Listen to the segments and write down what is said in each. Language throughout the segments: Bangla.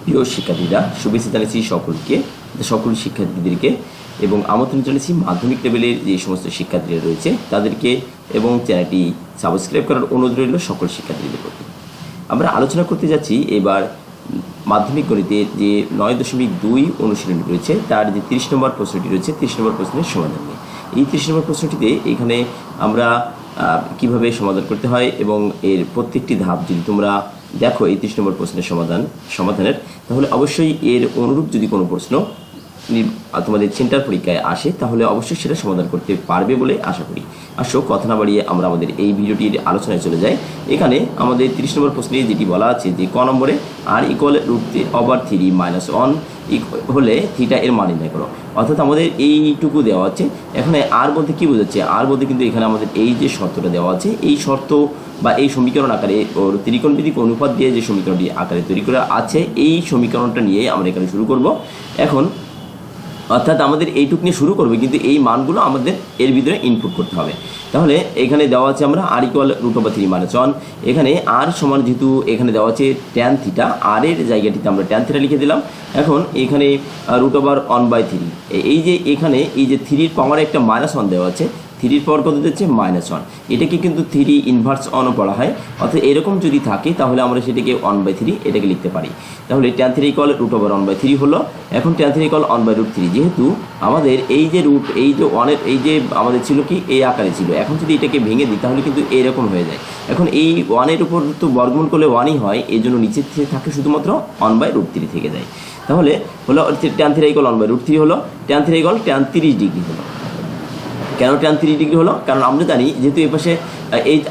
প্রিয় শিক্ষার্থীরা, শুভেচ্ছা জানাচ্ছি সকল শিক্ষার্থীদেরকে এবং আমন্ত্রণ জানাচ্ছি মাধ্যমিক লেভেলের যে সমস্ত শিক্ষার্থীরা রয়েছে তাদেরকে এবং চ্যানেলটি সাবস্ক্রাইব করার অনুরোধ রইল সকল শিক্ষার্থীদের প্রতি। আমরা আলোচনা করতে যাচ্ছি এবার মাধ্যমিক গণিতের যে 9.2 অনুশীলনী রয়েছে তার যে 30 নম্বর প্রশ্নটি রয়েছে 30 নম্বর প্রশ্নের সমাধান নিয়ে। এই 30 নম্বর প্রশ্নটিতে এখানে আমরা কিভাবে সমাধান করতে হয় এবং এর প্রত্যেকটি ধাপ যদি তোমরা দেখো এই 30 নম্বর প্রশ্নের সমাধানের, তাহলে অবশ্যই এর অনুরূপ যদি কোনো প্রশ্ন তোমাদের সেন্টার পরীক্ষায় আসে তাহলে অবশ্যই সেটা সমাধান করতে পারবে বলে আশা করি। আসো কথা না বাড়িয়ে আমরা আমাদের এই ভিডিওটির আলোচনায় চলে যাই। এখানে আমাদের 30 নম্বর প্রশ্নে যেটি বলা আছে যে ক নম্বরে r=√3 - 1 হলে থিটা এর মান নির্ণয় করো। অর্থাৎ আমাদের এইটুকু দেওয়া আছে। এখানে আর বলতে কী বোঝাচ্ছে? আর বলতে কিন্তু এখানে আমাদের এই যে শর্তটা দেওয়া আছে, এই শর্ত বা এই সমীকরণ আকারে ওর ত্রিকোণমিতিক অনুপাত দিয়ে যে সমীকরণটি আকারে তৈরি করা আছে, এই সমীকরণটা নিয়ে আমরা এখানে শুরু করব। এখন অর্থাৎ আমাদের এইটুক নিয়ে শুরু করবে, কিন্তু এই মানগুলো আমাদের এর ভিতরে ইনপুট করতে হবে। তাহলে এখানে দেওয়া আছে আমরা r=√3 - 1। এখানে আর সমান যেহেতু এখানে দেওয়া আছে tan থিটা, আর এর জায়গাটিতে আমরা tan থিটা লিখে দিলাম। এখন এখানে √1/3, এই যে এখানে এই যে 3 পাওয়ারে একটা -1 দেওয়া আছে, 3 পাওয়ার কত দিচ্ছে? -1। এটাকে কিন্তু 3 ইনভার্স 1ও পড়া হয়। অর্থাৎ এরকম যদি থাকে তাহলে আমরা সেটাকে 1/3 এটাকে লিখতে পারি। তাহলে tan থিটা √1/3 হলো। এখন tan থিটা 1/√3, যেহেতু আমাদের এই যে রুট এই যে 1-এর এই যে আমাদের ছিল কি এই আকারে ছিল, এখন যদি এটাকে ভেঙে দিই তাহলে কিন্তু এরকম হয়ে যায়। এখন এই 1-এর উপর তো বর্গমূল করলে 1ই হয়, এই জন্য নিচে থাকে শুধুমাত্র 1/√3 থেকে যায়। তাহলে হলো tan থিটা 1/√3 হলো। tan থিটা tan 30 ডিগ্রি হলো। কেন tan 30 ডিগ্রি হলো? কারণ আমরা জানি যেহেতু এই পাশে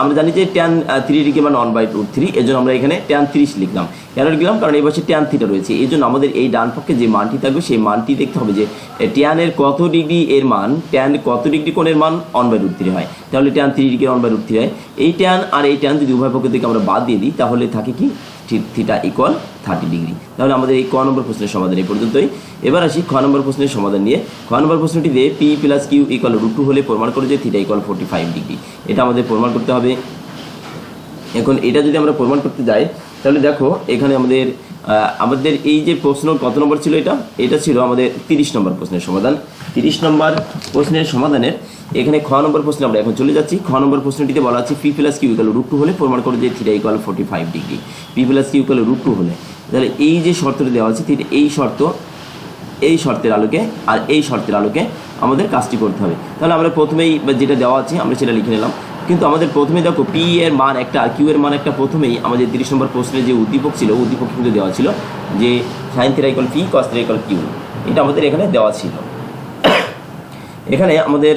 আমরা জানি যে tan 30 ডিগ্রি মানে 1/√3, এই জন্য আমরা এখানে tan 30 লিখলাম। কেন লিখলাম? কারণ এই পাশে tan থিটা রয়েছে, এই জন্য আমাদের এই ডান পক্ষে যে মানটি থাকবে সেই মানটি দেখতে হবে যে tan এর কত ডিগ্রি এর মান, tan কত ডিগ্রি কোণের মান 1/√3 হয়। তাহলে tan 30 ডিগ্রি 1/√3 হয়। এই tan আর এই tan যদি উভয় পক্ষ থেকে আমরা বাদ দিয়ে দিই তাহলে থাকে কি থিটা 30 ডিগ্রি। তাহলে আমাদের এই ক নম্বর প্রশ্নের সমাধান এই পর্যন্তই। এবার আসি খ নম্বর প্রশ্নের সমাধান নিয়ে। খ নম্বর প্রশ্নটিতে p + q = √2 হলে প্রমাণ করে যে থিটা 45 ডিগ্রি। এটা আমাদের প্রমাণ করতে হবে। এখন এটা যদি আমরা প্রমাণ করতে যাই তাহলে দেখো এখানে আমাদের এই যে প্রশ্ন কত নম্বর ছিল? এটা ছিল আমাদের 30 নম্বর প্রশ্নের সমাধান। 30 নম্বর প্রশ্নের সমাধানের এখানে খ নম্বর প্রশ্নে আমরা এখন চলে যাচ্ছি। খ নম্বর প্রশ্নটিতে বলা আছে p + q = √2 হলে প্রমাণ করে যে থিটা 45 ডিগ্রি। p + q = √2 হলে, তাহলে এই যে শর্তটি দেওয়া আছে থিটা, এই শর্তের আলোকে আর এই শর্তের আলোকে আমাদের কাজটি করতে হবে। তাহলে আমরা প্রথমেই যেটা দেওয়া আছে আমরা সেটা লিখে নিলাম। কিন্তু আমাদের প্রথমে দেখো p এর মান একটা আর q এর মান একটা। প্রথমেই আমাদের 30 নম্বর প্রশ্নের যে উদ্দীপক ছিল, উদ্দীপক কিন্তু দেওয়া ছিল যে sin θ = p cos θ = q। এটা আমাদের এখানে দেওয়া ছিল। এখানে আমাদের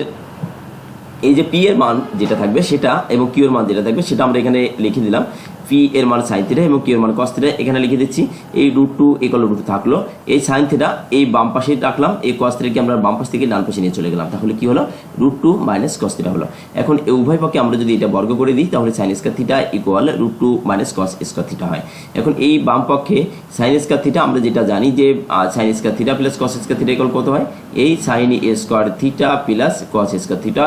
এই যে p এর মান যেটা থাকবে সেটা এবং q এর মান যেটা থাকবে সেটা আমরা এখানে লিখে দিলাম। p এর মান sin θ এবং q এর মান cos θ এখানে লিখে দিচ্ছি। এই √2 = √2 থাকলো। এই sin θ এই বাম পাশে রাখলাম, এই cos θ কে আমরা বাম পাশ থেকে ডান পাশে নিয়ে চলে গেলাম। তাহলে কি হলো? √2 - cos θ হলো। এখন এই উভয় পক্ষে আমরা যদি এটা বর্গ করে দিই তাহলে sin² θ = √2 - cos² θ হয়। এখন এই বাম পক্ষে sin² θ আমরা যেটা জানি যে sin² θ + cos² θ = কত হয়? এই sin² θ + cos² θ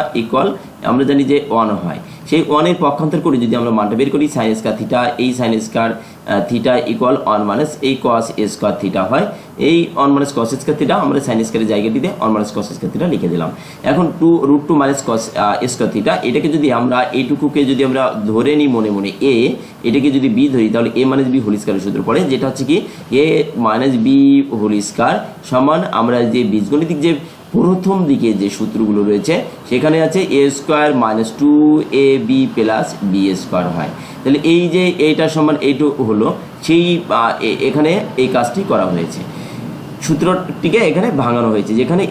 আমরা জানি যে 1 হয়। সেই 1 এর পক্ষান্তর করে যদি আমরা মানটা বের করি sin² θ, এই sin² θ = 1 - এই cos² θ হয়। এই 1 - cos² θ আমরা sin² এর জায়গাটিতে 1 - cos² θ লিখে দিলাম। এখন √2 - cos² θ, এটাকে যদি আমরা এইটুকুকে যদি আমরা ধরে নিই মনে মনে a, এটাকে যদি b ধরি তাহলে a - b হোল স্কয়ারের সূত্র পড়ে, যেটা হচ্ছে কি a - b হোল স্কয়ার সমান আমরা যে বীজগণিতিক যে প্রথম দিকে যে সূত্রগুলো রয়েছে সেখানে আছে a² - 2ab + b² হয়। তাহলে এই যে এইটা সমান এইটু হলো সেই এখানে এই কাজটি করা হয়েছে। সূত্রটিকে এখানে ভাঙানো হয়েছে, যেখানে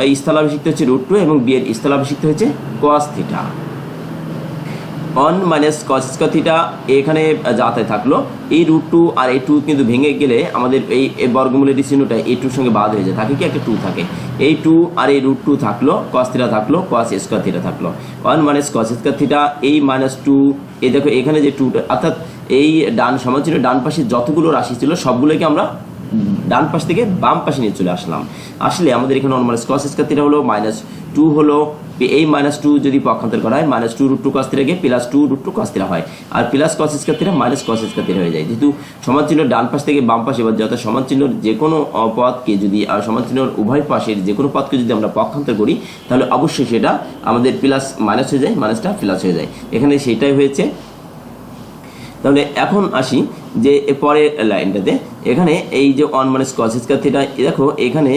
a স্থলাভিষিক্ত হচ্ছে √2 এবং b এর স্থলাভিষিক্ত হচ্ছে cos θ। 1 - cos² θ এখানে যাতে থাকলো। এই √2 আর এই 2 কিন্তু ভেঙে গেলে আমাদের এই বর্গমূলের চিহ্নটা এই 2 সঙ্গে বাদ হয়ে যায়, থাকে কি একটা 2 থাকে। এই 2 আর এই √2 থাকলো, cos θ থাকলো, cos² θ থাকলো। 1 - cos² θ এই -2, এই দেখো এখানে যে 2টা, অর্থাৎ এই ডান সমানচিহ্ন ডান পাশে যতগুলো রাশি ছিল সবগুলোকে আমরা ডান পাশ থেকে বাম পাশে নিয়ে চলে আসলাম। আসলে আমাদের এখানে 1 মাইনাস কস স্কয়ার থিটা হলো -2 হলো, এই -2 যদি পক্ষান্তর করা হয় -2 √2 cos থিটা কে +2 √2 cos থিটা হয়, আর plus cos square theta minus cos square theta হয়ে যায়। যেহেতু সমান চিহ্ন ডান পাশ থেকে বাম পাশে বা যত সমান চিহ্নর যে কোনো পদকে যদি আর সমান চিহ্নর উভয় পাশের যে কোনো পদকে যদি আমরা পক্ষান্তর করি তাহলে অবশ্যই সেটা আমাদের প্লাস মাইনাস হয়ে যায়, মাইনাসটা প্লাস হয়ে যায়। এখানে সেটাই হয়েছে। তাহলে এখন আসি যে পরের লাইনটাতে, এখানে এই যে 1 মাইনাস cos স্কয়ার থিটা, দেখো এখানে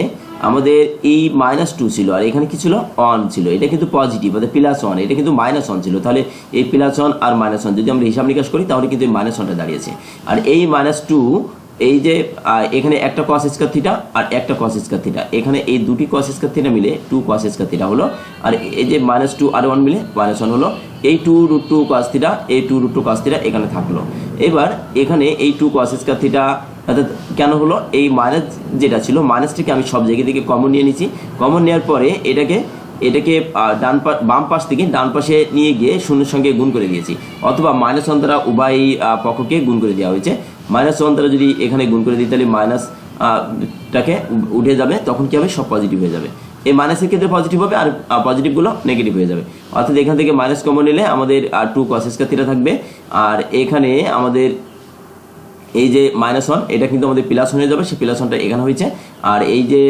আমাদের এই -2 ছিল আর এখানে কি ছিল 1 ছিল, এটা কিন্তু পজিটিভ অর্থাৎ +1, এটা কিন্তু -1 ছিল। তাহলে এই +1 আর -1 যদি আমরা হিসাব নিকাশ করি তাহলে কিন্তু এই -1টা দাঁড়িয়েছে। আর এই -2 এই যে এখানে একটা cos স্কয়ার থিটা আর একটা cos স্কয়ার থিটা, এখানে এই দুটি cos স্কয়ার থিটা মিলে 2 cos স্কয়ার থিটা হলো, আর এই যে -2 আর 1 মিলে -1 হলো। এই 2 √2 cos থিটা, এই 2 √2 cos থিটা এখানে থাকলো। এবার এখানে এই 2 cos স্কয়ার থিটা অর্থাৎ কেন হলো, এই মাইনাস যেটা ছিল মাইনাসটাকে আমি সব জায়গা থেকে কমন নিয়ে নিয়েছি। কমন নেওয়ার পরে এটাকে বাম পাশ থেকে ডান পাশে নিয়ে গিয়ে শূন্যের সঙ্গে গুণ করে দিয়েছি, অথবা -1 দ্বারা উভয় পক্ষকে গুণ করে দেওয়া হয়েছে। -1 দ্বারা যদি এখানে গুণ করে দিই তাহলে টাকে উঠে যাবে, তখন কি হবে, সব পজিটিভ হয়ে যাবে। এই মাইনাসের ক্ষেত্রে পজিটিভ হবে আর পজিটিভগুলো নেগেটিভ হয়ে যাবে। অর্থাৎ এখান থেকে মাইনাস কমন নিলে আমাদের 2 cos স্কয়ার থিটা থাকবে, আর এখানে আমাদের এই যে -1 এটা কিন্তু আমাদের +1 হয়ে যাবে, সেই +1টা এখানে হয়েছে। আর এই যে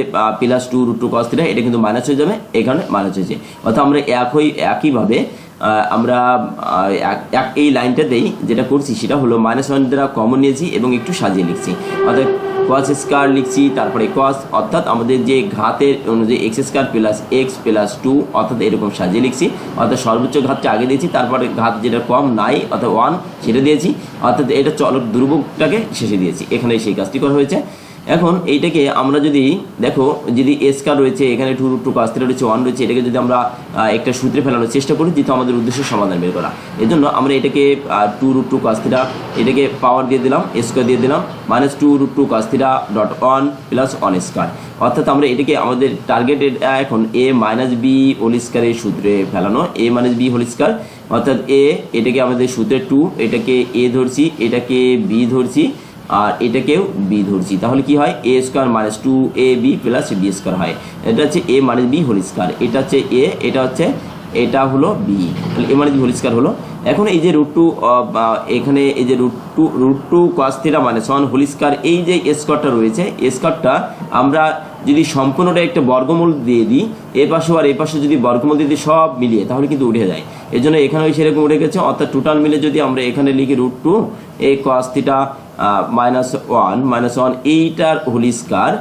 +2 √2 cos থিটা এটা কিন্তু মাইনাস হয়ে যাবে, এখানে মাইনাস হয়েছে। অর্থাৎ আমরা একইভাবে আমরা এই লাইনটাতেই যেটা করছি সেটা হলো -1 দ্বারা কমন নিয়েছি এবং একটু সাজিয়ে লিখছি, অর্থাৎ cos স্কয়ার লিখছি, তারপরে cos, অর্থাৎ আমাদের যে ঘাতের অনুযায়ী x স্কয়ার + x + 2 অর্থাৎ এরকম সাজিয়ে লিখছি। অর্থাৎ সর্বোচ্চ ঘাতটা আগে দিয়েছি, তারপরে ঘাত যেটা কম নাই অর্থাৎ 1 সেটা দিয়েছি, অর্থাৎ এটা চলক ধ্রুবকটাকে শেষে দিয়েছি। এখানে সেই কাজটি করা হয়েছে। এখন এইটাকে আমরা যদি দেখো, যদি স্কয়ার রয়েছে, এখানে 2 √2 cos থিটা রয়েছে, 1 রয়েছে, এটাকে যদি আমরা একটা সূত্রে ফেলানোর চেষ্টা করি যেহেতু আমাদের উদ্দেশ্য সমাধান বের করা, এজন্য আমরা এটাকে 2 √2 cos থিটা এটাকে পাওয়ার দিয়ে দিলাম, স্কয়ার দিয়ে দিলাম, -2 √2 cos থিটা ডট 1 + 1 স্কয়ার। অর্থাৎ আমরা এটাকে আমাদের টার্গেটেড এখন a - b হোল স্কয়ারের সূত্রে ফেলানো, a - b হোল স্কয়ার, অর্থাৎ এটাকে আমাদের সূত্রে 2, এটাকে a ধরছি, এটাকে b ধরছি, আর এটাকেও b ধরছি। তাহলে কি হয়, a square - 2ab + b square হয়। এটা হচ্ছে a - b হোল স্কয়ার, এটা হচ্ছে a, এটা হলো b, তাহলে a - b হোল স্কয়ার হলো। এখন এই যে √2 এখানে এই যে √2 cos থিটা -1 হোল স্কয়ার, এই যে স্কয়ারটা রয়েছে, স্কয়ারটা আমরা যদি সম্পূর্ণটা একটা বর্গমূল দিয়ে দিই, এ পাশে আর এই পাশে যদি বর্গমূল দিয়ে দিই সব মিলিয়ে, তাহলে কিন্তু উঠে যায়। এর জন্য এখানেও সেরকম উঠে গেছে। অর্থাৎ টোটাল মিলে যদি আমরা এখানে লিখি √2 এই cos থিটা -1 এইটার হোল স্কয়ার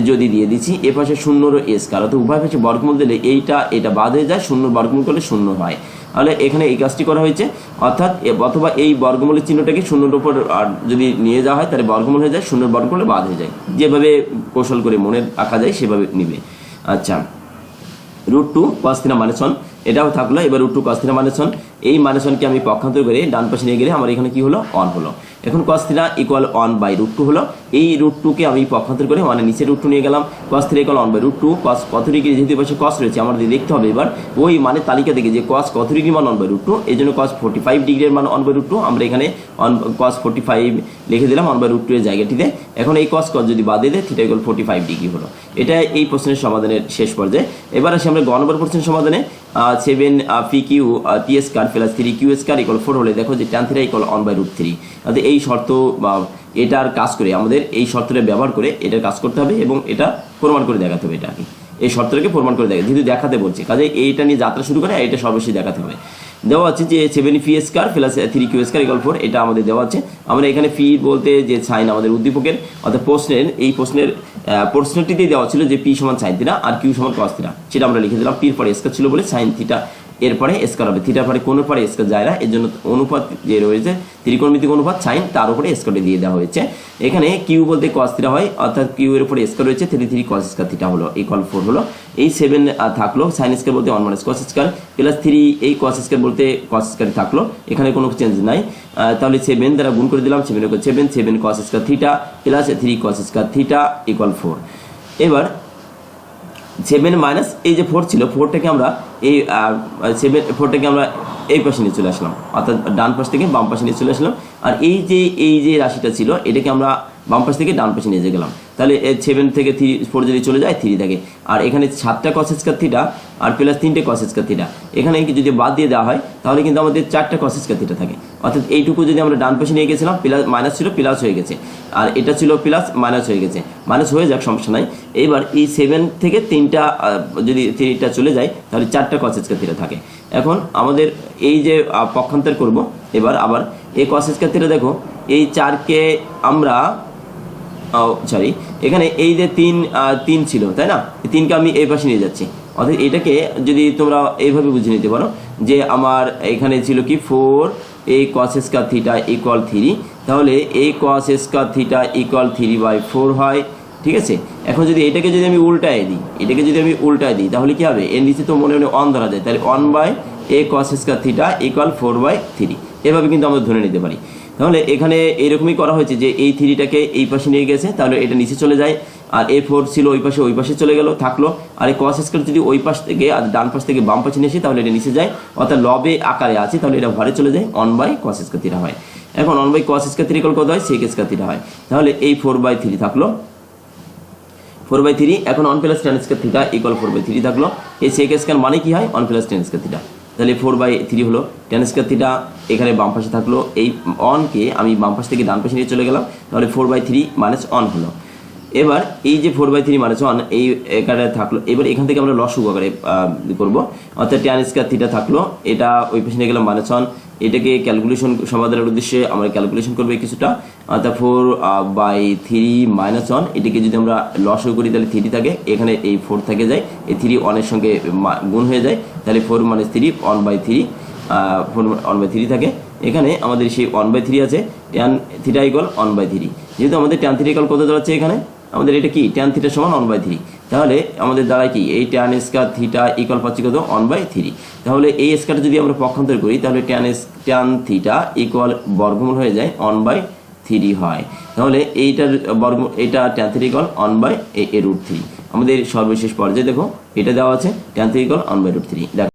যদি দিয়ে দিচ্ছি, এ পাশে 0 স্কয়ার, অর্থাৎ উভয় পাশে বর্গমূল দিলে এটা বাদ হয়ে যায়, 0 বর্গমূল করলে 0 হয়। তাহলে এখানে এই কাজটি করা হয়েছে। অর্থাৎ অথবা এই বর্গমূলের চিহ্নটাকে 0-এর উপর যদি নিয়ে যাওয়া হয় তাহলে বর্গমূল হয়ে যায়, 0 বর্গমূল করলে বাদ হয়ে যায়। যেভাবে কৌশল করে মনে রাখা যায় সেভাবে নিবে। আচ্ছা, √2 cos থিটা -1 এটাও থাকলো। এবার √2 cos থিটা -1, এই -1কে আমি পক্ষান্তর করে ডান পাশে নিয়ে গেলে আমার এখানে কি হলো, 1 হলো। এখন cos থিটা = 1/√2 হলো। এই √2কে আমি পক্ষান্তর করে মানে নিচে √2 নিয়ে গেলাম, cos থিটা = 1/√2 cos কত ডিগ্রি, যেহেতু পাশে cos রয়েছে আমাদের দেখতে হবে এবার ওই মানে তালিকা থেকে যে cos কত ডিগ্রি মান 1/√2, এই জন্য cos 45 ডিগ্রির মান 1/√2, আমরা এখানে cos 45 লিখে দিলাম 1/√2 এর জায়গাটিতে। এখন এই cos যদি বাদ দিয়ে থিটা = 45 ডিগ্রি হলো। এটা এই প্রশ্নের সমাধানের শেষ পর্যায়ে। এবার আসি আমরা গ নম্বর প্রশ্নের সমাধানে। 7 pq t square + 3q square = 4 হলে দেখো যে tan থিটা = 1/√3। অর্থাৎ এই শর্ত বা এটার কাজ করে আমাদের এই শর্তটা ব্যবহার করে এটার কাজ করতে হবে এবং এটা প্রমাণ করে দেখাতে হবে। এটা আগে এই শর্তটাকে প্রমাণ করে যেহেতু দেখাতে বলছে, কাজে এইটা নিয়ে যাত্রা শুরু করে এটা সর্বশেষ দেখাতে হবে। দেওয়া আছে যে 7p স্কয়ার + 3q স্কয়ার = 4, এটা আমাদের দেওয়া আছে। আমরা এখানে ফি বলতে যে সাইন আমাদের উদ্দীপকের অর্থাৎ প্রশ্নটিতেই দেওয়া ছিল যে p = sin থিটা আর q = cos থিটা, সেটা আমরা লিখে দিলাম। p এর পরে স্কয়ার ছিল বলে sin থিটা এরপরে স্কয়ার হবে, থিটার পরে কোণের পরে স্কয়ার যায় না, এর জন্য অনুপাত যে রয়েছে ত্রিকোণমিতিক অনুপাত সাইন তার উপরে স্কয়ারটি দিয়ে দেওয়া হয়েছে। এখানে কিউ বলতে cos থিটা হয়, অর্থাৎ কিউ এর উপরে স্কয়ার রয়েছে 3 cos স্কয়ার থিটা হলো = 4 হলো। এই 7 থাকলো, sin স্কয়ার বলতে 1 - cos স্কয়ার + 3 এই cos স্কয়ার বলতে cos স্কয়ার থাকলো, এখানে কোনো চেঞ্জ নাই। তাহলে 7 দ্বারা গুণ করে দিলাম, 7 cos square theta + 3 cos square theta = 4। এবার 7 মাইনাস এই যে 4 ছিল, 4টাকে আমরা এই 4টাকে আমরা এই পাশে নিয়ে চলে আসলাম, অর্থাৎ ডান পাশ থেকে বাম পাশে নিয়ে চলে আসলাম। আর এই যে রাশিটা ছিল এটাকে আমরা বাম পাশ থেকে ডান পাশে নিয়ে গেলাম, তাহলে 7 থেকে 4 যদি চলে যায় 3 থাকে। আর এখানে 7টা cos স্কয়ার থিটা আর প্লাস 3টে cos স্কয়ার থিটা, এখানে যদি বাদ দিয়ে দেওয়া হয় তাহলে কিন্তু আমাদের 4টা cos স্কয়ার থিটা থাকে। অর্থাৎ এইটুকু যদি আমরা ডান পাশে নিয়ে গেছিলাম প্লাস মাইনাস ছিল প্লাস হয়ে গেছে, আর এটা ছিল প্লাস মাইনাস হয়ে গেছে, মাইনাস হয়ে যাক সমস্যা নাই। এইবার এই 7 থেকে 3টা যদি 3টা চলে যায় তাহলে 4টা cos স্কয়ার থিটা থাকে। এখন আমাদের এই যে পক্ষান্তর করব, এবার আবার এই cos স্কয়ার থিটা দেখো এই 4কে আমরা সরি এখানে এই যে 3 ছিল তাই না, 3কে আমি এই পাশে নিয়ে যাচ্ছি। অর্থাৎ এটাকে যদি তোমরা এইভাবে বুঝে নিতে পারো যে আমার এখানে ছিল কি 4 এই cos স্কয়ার থিটা ইকুয়াল 3, তাহলে এই cos স্কয়ার থিটা ইকুয়াল 3/4 হয়, ঠিক আছে। এখন যদি এটাকে যদি আমি উল্টায় দিই তাহলে কি হবে, এর নিচে তো মনে মনে 1 ধরা যায়, তাহলে 1/a cos square theta equal 4/3, এভাবে কিন্তু আমরা ধরে নিতে পারি। তাহলে এখানে এইরকমই করা হয়েছে যে এই 3টাকে এই পাশে নিয়ে গেছে, তাহলে এটা নিচে চলে যায়, আর A4 ছিল ওই পাশে চলে গেল থাকলো, আর এই cos স্কয়ার যদি ওই পাশ থেকে আর ডান পাশ থেকে বাম পাশে নিয়ে আসি তাহলে এটা নিচে যায়, অর্থাৎ লবে আকারে আছে, তাহলে এটা ঘরে চলে যায়, 1/cos স্কয়ার থিটা হয়। এখন 1/cos স্কয়ার থিটা ইকুয়াল কত হয়, sec স্কয়ার থিটা হয়। তাহলে এই 4/3 থাকলো, 4/3। এখন 1 + tan স্কয়ার থিটা ইকুয়াল 4/3 থাকলো। এই sec স্কয়ার মানে কি হয়, 1 + tan স্কয়ার থিটা, তাহলে 4/3 হলো। tan স্কয়ার থিটা এখানে বাম পাশে থাকলো, এই 1কে আমি বাম পাশ থেকে ডান পাশে নিয়ে চলে গেলাম, তাহলে 4/3 - 1 হলো। এবার এই যে 4/3 - 1 এই এখানে থাকলো, এবার এখান থেকে আমরা লসাগু আকারে করবো, অর্থাৎ tan স্কয়ার থিটা থাকলো, এটা ওই পাশে নিয়ে গেলাম -1, এটাকে ক্যালকুলেশন সমাধানের উদ্দেশ্যে আমরা ক্যালকুলেশন করবো কিছুটা, অর্থাৎ 4/3 - 1, এটাকে যদি আমরা লসাগু করি তাহলে 3 থাকে, এখানে এই 4 থেকে যায়, এই 3 1-এর সঙ্গে গুণ হয়ে যায়, তাহলে 4 - 3 1/3, 1/3 থাকে। এখানে আমাদের সেই 1/3 আছে, tan থিটা ইকুয়াল 1/3, যেহেতু আমাদের tan থিটা ইকুয়াল কত দাঁড়াচ্ছে, এখানে আমাদের এটা কি tan থিটা সমান 1/3, তাহলে আমাদের দাঁড়ায় কি এই tan স্কয়ার থিটা ইকুয়াল পাচ্ছি কত 1/3। তাহলে এই স্কয়ারটা যদি আমরা পক্ষান্তর করি তাহলে tan থিটা ইকুয়াল বর্গমূল হয়ে যায় 1/3 হয়। তাহলে এইটার এটা tan থিটা ইকুয়াল 1/√3। আমাদের সর্বশেষ পর্যায়ে দেখো এটা দেওয়া আছে tan থিটা ইকুয়াল 1/√3।